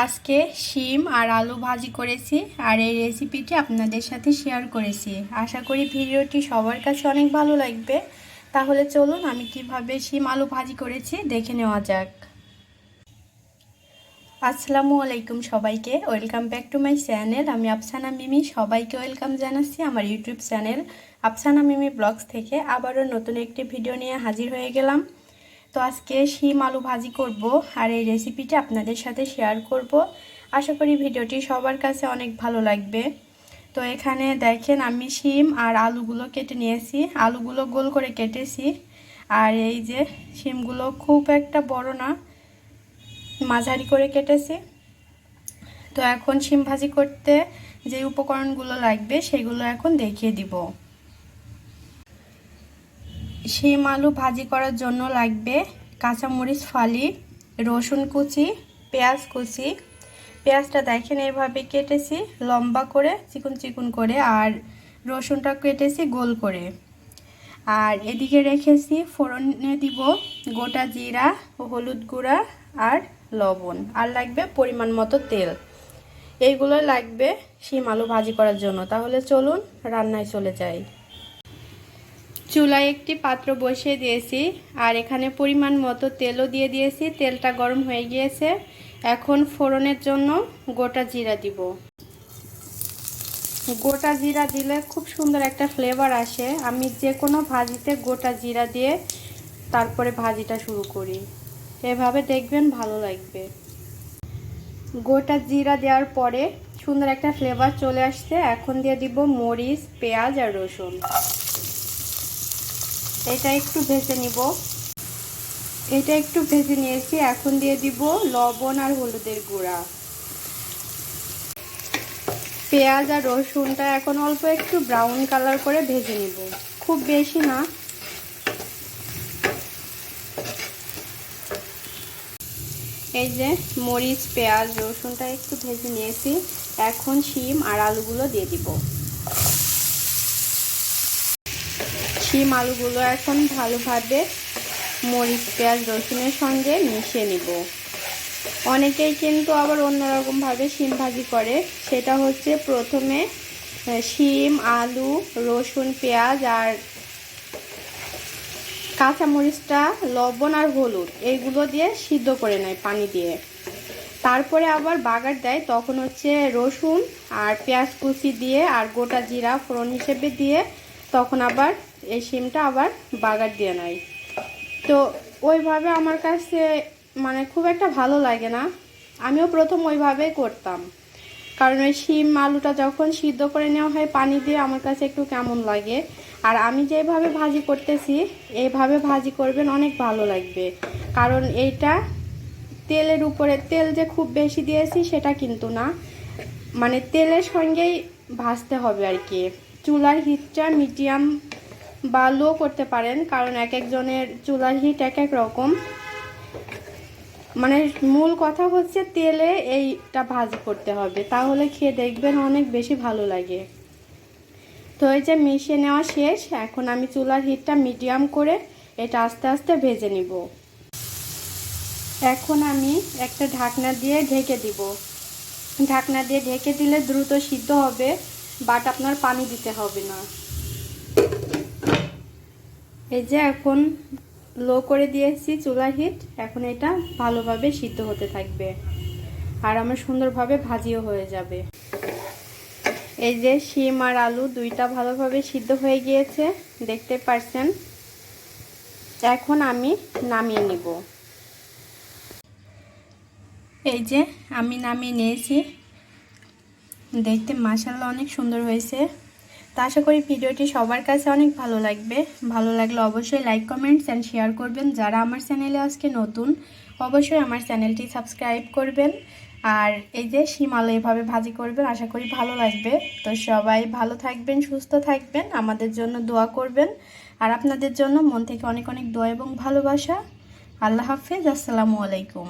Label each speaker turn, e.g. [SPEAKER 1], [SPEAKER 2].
[SPEAKER 1] আজকে শিম আর আলু ভাজি করেছি আর এই রেসিপিটি আপনাদের সাথে শেয়ার করেছি। আশা করি ভিডিওটি সবার কাছে অনেক ভালো লাগবে। তাহলে চলুন আমি কিভাবে শিম আলু ভাজি করেছি দেখে নেওয়া যাক। আসসালামু আলাইকুম সবাইকে, welcome back to my channel. আমি আফসানা মিমি, সবাইকে ওয়েলকাম জানাচ্ছি আমার ইউটিউব চ্যানেল আফসানা মিমি ব্লগস থেকে। আবারও নতুন একটি ভিডিও নিয়ে হাজির হয়ে গেলাম। তো আজকে শিম আলু ভাজি করব আর এই রেসিপিটা আপনাদের সাথে শেয়ার করব। আশা করি ভিডিওটি সবার কাছে অনেক ভালো লাগবে। তো এখানে দেখেন আমি শিম আর আলুগুলো কেটে নিয়েছি, আলুগুলো গোল করে কেটেছি। আর এই যে শিমগুলো খুব একটা বড় না, মাঝারি করে কেটেছি। তো এখন শিম ভাজি করতে যে উপকরণগুলো লাগবে সেগুলো এখন দেখিয়ে দিব। শিম আলু ভাজি করার জন্য লাগবে কাঁচামরিচ ফালি, রসুন কুচি, পেঁয়াজ কুচি। পেঁয়াজটা দেখেন এইভাবে কেটেছি লম্বা করে, চিকন চিকন করে, আর রসুনটা কেটেছি গোল করে। আর এদিকে রেখেছি ফোড়নে দিব গোটা জিরা, হলুদ গুঁড়া আর লবণ, আর লাগবে পরিমাণ মতো তেল। এইগুলো লাগবে শিম আলু ভাজি করার জন্য। তাহলে চলুন রান্নায় চলে যাই। চুলায় একটি পাত্র বসিয়ে দিয়েছি আর এখানে পরিমাণ মতো তেলও দিয়ে দিয়েছি। তেলটা গরম হয়ে গিয়েছে। এখন ফোড়নের জন্য গোটা জিরা দিব। গোটা জিরা দিলে খুব সুন্দর একটা ফ্লেভার আসে। আমি যে কোনো ভাজিতে গোটা জিরা দিয়ে তারপরে ভাজিটা শুরু করি, এভাবে দেখবেন ভালো লাগবে। গোটা জিরা দেওয়ার পরে সুন্দর একটা ফ্লেভার চলে আসছে। এখন দিয়ে দিব মরিচ, পেঁয়াজ আর রসুন। এটা একটু ভেজে নিব। এটা একটু ভেজে নিয়েছি। এখন দিয়ে দিব লবণ আর হলুদের গুঁড়া। পেঁয়াজ আর রসুনটা এখন অল্প একটু ব্রাউন কালার করে ভেজে নিব, খুব বেশি না। এই যে মরিচ, পেঁয়াজ, রসুনটা একটু ভেজে নিয়েছি। এখন শিম আর আলুগুলো দিয়ে দিব। শিম আলুগুলো এখন ভালোভাবে মরিচ, পেঁয়াজ, রসুনের সঙ্গে মিশিয়ে নিব। অনেকেই কিন্তু আবার অন্যরকমভাবে শিম ভাজি করে। সেটা হচ্ছে প্রথমে শিম, আলু, রসুন, পেঁয়াজ আর কাঁচামরিচটা লবণ আর হলুদ এইগুলো দিয়ে সিদ্ধ করে নেয় পানি দিয়ে, তারপরে আবার বাগার দেয়। তখন হচ্ছে রসুন আর পেঁয়াজ কুচি দিয়ে আর গোটা জিরা ফোড়ন হিসেবে দিয়ে তখন আবার এই শিমটা আবার বাগার দিয়ে নেয়। তো ওইভাবে আমার কাছে মানে খুব একটা ভালো লাগে না। আমিও প্রথম ওইভাবেই করতাম, কারণ ওই শিম আলুটা যখন সিদ্ধ করে নেওয়া হয় পানি দিয়ে আমার কাছে একটু কেমন লাগে। আর আমি যেভাবে ভাজি করতেছি এইভাবে ভাজি করবেন, অনেক ভালো লাগবে। কারণ এইটা তেলের উপরে, তেল যে খুব বেশি দিয়েছি সেটা কিন্তু না, মানে তেলের সঙ্গেই ভাজতে হবে আর কি। চুলার হিটটা মিডিয়াম বা লো করতে পারেন, কারণ এক একজনের চুলার হিট এক এক রকম। মানে মূল কথা হচ্ছে তেলে এইটা ভাজি করতে হবে, তাহলে খেয়ে দেখবেন অনেক বেশি ভালো লাগে। তো এই যে মিশিয়ে নেওয়া শেষ। এখন আমি চুলার হিটটা মিডিয়াম করে এটা আস্তে আস্তে ভেজে নিব। এখন আমি একটা ঢাকনা দিয়ে ঢেকে দিব। ঢাকনা দিয়ে ঢেকে দিলে দ্রুত সিদ্ধ হবে, বাট আপনার পানি দিতে হবে না। এই যে এখন লো করে দিয়েছি চুলার হিট। এখন এটা ভালোভাবে সিদ্ধ হতে থাকবে আর আমার সুন্দরভাবে ভাজিও হয়ে যাবে। এই যে শিম আর আলু দুইটা ভালোভাবে সিদ্ধ হয়ে গিয়েছে, দেখতে পাচ্ছেন। এখন আমি নামিয়ে নিব। এই যে আমি নামিয়ে নিয়েছি। দেখতে মাশাআল্লাহ অনেক সুন্দর হয়েছে। তো আশা করি ভিডিওটি সবার কাছে অনেক ভালো লাগবে। ভালো লাগলে অবশ্যই লাইক, কমেন্টস অ্যান্ড শেয়ার করবেন। যারা আমার চ্যানেলে আজকে নতুন অবশ্যই আমার চ্যানেলটি সাবস্ক্রাইব করবেন। আর এই যে শিম আলু এভাবে ভাজি করবেন, আশা করি ভালো লাগবে। তো সবাই ভালো থাকবেন, সুস্থ থাকবেন, আমাদের জন্য দোয়া করবেন। আর আপনাদের জন্য মন থেকে অনেক অনেক দোয়া এবং ভালোবাসা। আল্লাহ হাফেজ, আসসালামু আলাইকুম।